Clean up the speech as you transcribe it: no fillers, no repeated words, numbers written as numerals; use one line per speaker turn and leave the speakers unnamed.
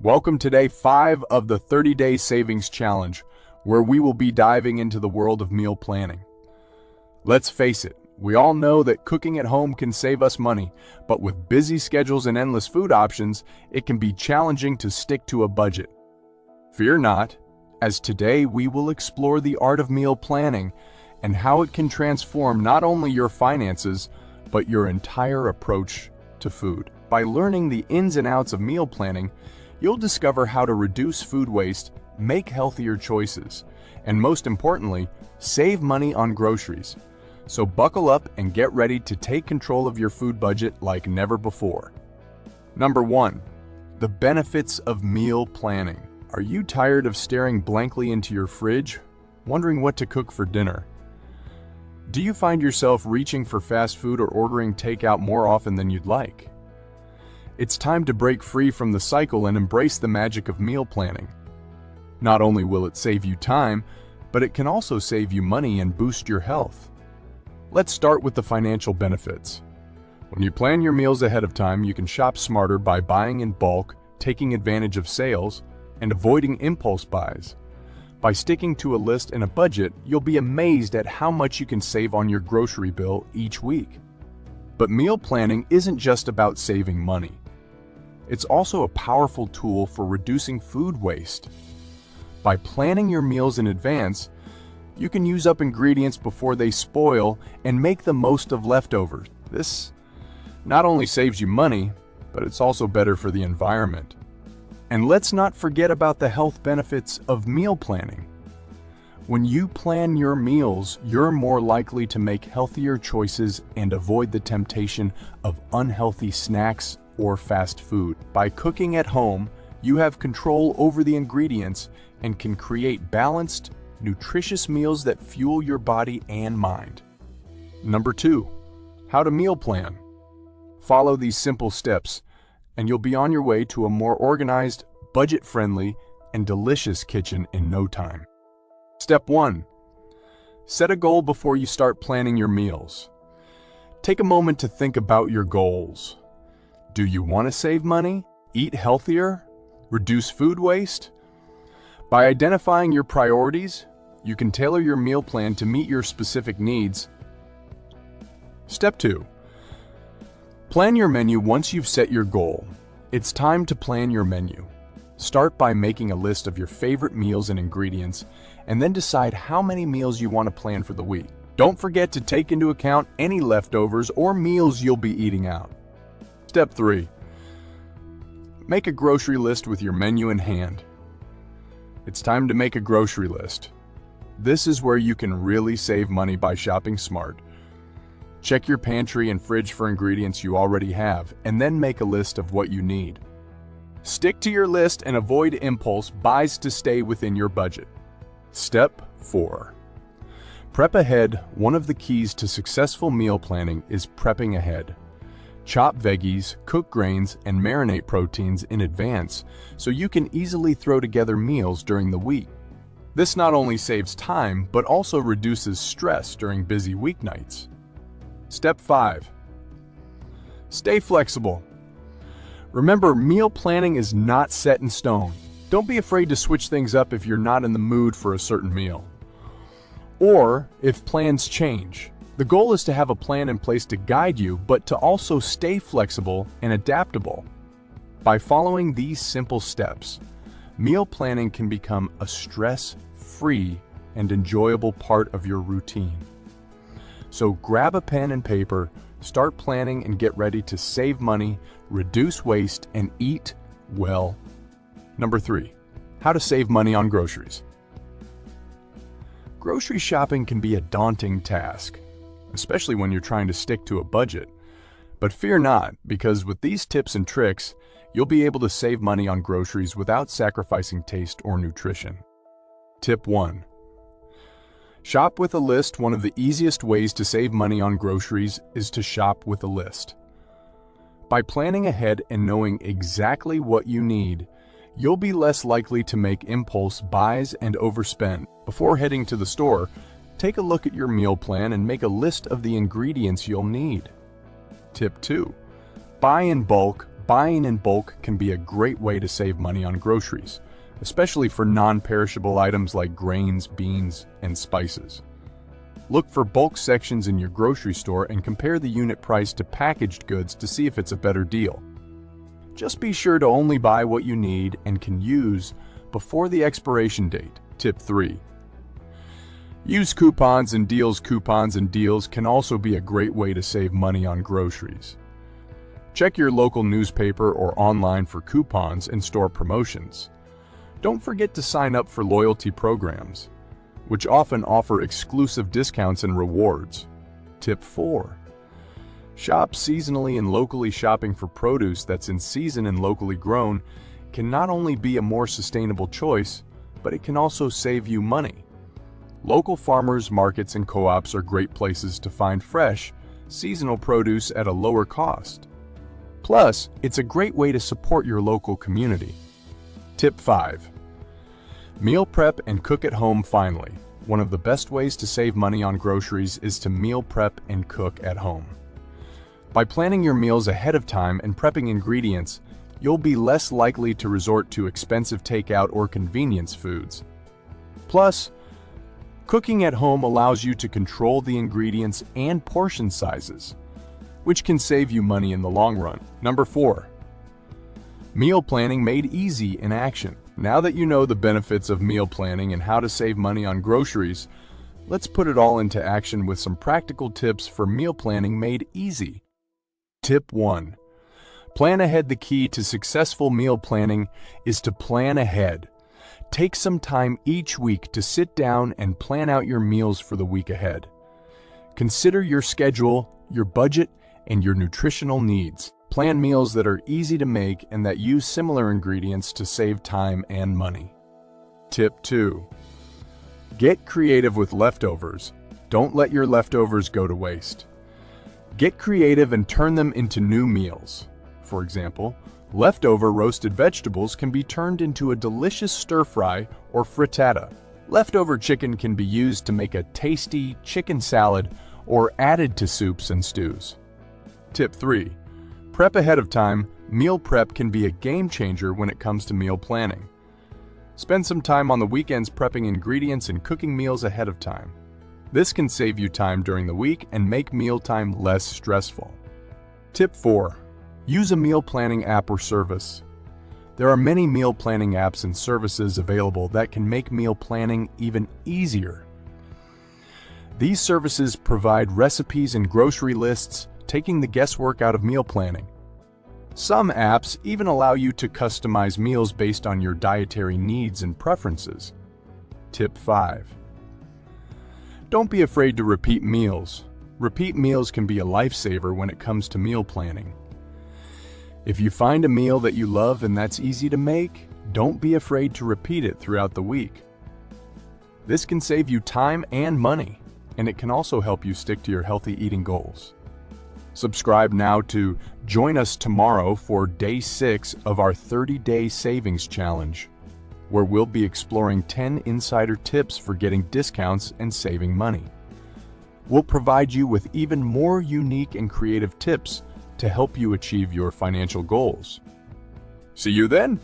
Welcome to day 5 of the 30-day savings challenge, where we will be diving into the world of meal planning. Let's face it, we all know that cooking at home can save us money, but with busy schedules and endless food options, it can be challenging to stick to a budget. Fear not, as today we will explore the art of meal planning and how it can transform not only your finances, but your entire approach to food. By learning the ins and outs of meal planning, you'll discover how to reduce food waste, make healthier choices, and most importantly, save money on groceries. So buckle up and get ready to take control of your food budget like never before. Number 1. The benefits of meal planning. Are you tired of staring blankly into your fridge, wondering what to cook for dinner? Do you find yourself reaching for fast food or ordering takeout more often than you'd like? It's time to break free from the cycle and embrace the magic of meal planning. Not only will it save you time, but it can also save you money and boost your health. Let's start with the financial benefits. When you plan your meals ahead of time, you can shop smarter by buying in bulk, taking advantage of sales, and avoiding impulse buys. By sticking to a list and a budget, you'll be amazed at how much you can save on your grocery bill each week. But meal planning isn't just about saving money. It's also a powerful tool for reducing food waste. By planning your meals in advance, you can use up ingredients before they spoil and make the most of leftovers. This not only saves you money, but it's also better for the environment. And let's not forget about the health benefits of meal planning. When you plan your meals, you're more likely to make healthier choices and avoid the temptation of unhealthy snacks or fast food. By cooking at home, you have control over the ingredients and can create balanced, nutritious meals that fuel your body and mind. Number 2. How to meal plan. Follow these simple steps, and you'll be on your way to a more organized, budget-friendly, and delicious kitchen in no time. Step 1. Set a goal before you start planning your meals. Take a moment to think about your goals. Do you want to save money, eat healthier, reduce food waste? By identifying your priorities, you can tailor your meal plan to meet your specific needs. Step 2. Plan your menu once you've set your goal. It's time to plan your menu. Start by making a list of your favorite meals and ingredients, and then decide how many meals you want to plan for the week. Don't forget to take into account any leftovers or meals you'll be eating out. Step 3. Make a grocery list with your menu in hand. It's time to make a grocery list. This is where you can really save money by shopping smart. Check your pantry and fridge for ingredients you already have, and then make a list of what you need. Stick to your list and avoid impulse buys to stay within your budget. Step 4. Prep ahead. One of the keys to successful meal planning is prepping ahead. Chop veggies, cook grains, and marinate proteins in advance so you can easily throw together meals during the week. This not only saves time, but also reduces stress during busy weeknights. Step 5. Stay flexible. Remember, meal planning is not set in stone. Don't be afraid to switch things up if you're not in the mood for a certain meal, or if plans change. The goal is to have a plan in place to guide you, but to also stay flexible and adaptable. By following these simple steps, meal planning can become a stress-free and enjoyable part of your routine. So grab a pen and paper, start planning, and get ready to save money, reduce waste, and eat well. Number 3. How to save money on groceries. Grocery shopping can be a daunting task, especially when you're trying to stick to a budget. But fear not, because with these tips and tricks, you'll be able to save money on groceries without sacrificing taste or nutrition. Tip 1. Shop with a list. One of the easiest ways to save money on groceries is to shop with a list. By planning ahead and knowing exactly what you need, you'll be less likely to make impulse buys and overspend. Before heading to the store, take a look at your meal plan and make a list of the ingredients you'll need. Tip 2. Buy in bulk, Buying in bulk can be a great way to save money on groceries, especially for non-perishable items like grains, beans, and spices. Look for bulk sections in your grocery store and compare the unit price to packaged goods to see if it's a better deal. Just be sure to only buy what you need and can use before the expiration date. Tip 3. Use coupons and deals. Coupons and deals can also be a great way to save money on groceries. Check your local newspaper or online for coupons and store promotions. Don't forget to sign up for loyalty programs, which often offer exclusive discounts and rewards. Tip 4. Shop seasonally and locally. Shopping for produce that's in season and locally grown can not only be a more sustainable choice, but it can also save you money. Local farmers markets and co-ops are great places to find fresh, seasonal produce at a lower cost. Plus, it's a great way to support your local community. Tip 5. Meal prep and cook at home. Finally, one of the best ways to save money on groceries is to meal prep and cook at home. By planning your meals ahead of time and prepping ingredients, you'll be less likely to resort to expensive takeout or convenience foods. Plus, cooking at home allows you to control the ingredients and portion sizes, which can save you money in the long run. Number 4. Meal planning made easy in action. Now that you know the benefits of meal planning and how to save money on groceries, let's put it all into action with some practical tips for meal planning made easy. Tip 1. Plan ahead. The key to successful meal planning is to plan ahead. Take some time each week to sit down and plan out your meals for the week ahead. Consider your schedule, your budget, and your nutritional needs. Plan meals that are easy to make and that use similar ingredients to save time and money. Tip 2. Get creative with leftovers. Don't let your leftovers go to waste. Get creative and turn them into new meals. For example, leftover roasted vegetables can be turned into a delicious stir-fry or frittata. Leftover chicken can be used to make a tasty chicken salad or added to soups and stews. Tip 3. Prep ahead of time. Meal prep can be a game changer when it comes to meal planning. Spend some time on the weekends prepping ingredients and cooking meals ahead of time. This can save you time during the week and make mealtime less stressful. Tip 4. Use a meal planning app or service. There are many meal planning apps and services available that can make meal planning even easier. These services provide recipes and grocery lists, taking the guesswork out of meal planning. Some apps even allow you to customize meals based on your dietary needs and preferences. Tip 5. Don't be afraid to repeat meals. Repeat meals can be a lifesaver when it comes to meal planning. If you find a meal that you love and that's easy to make, don't be afraid to repeat it throughout the week. This can save you time and money, and it can also help you stick to your healthy eating goals. Subscribe now to join us tomorrow for day 6 of our 30-day savings challenge, where we'll be exploring 10 insider tips for getting discounts and saving money. We'll provide you with even more unique and creative tips to help you achieve your financial goals. See you then!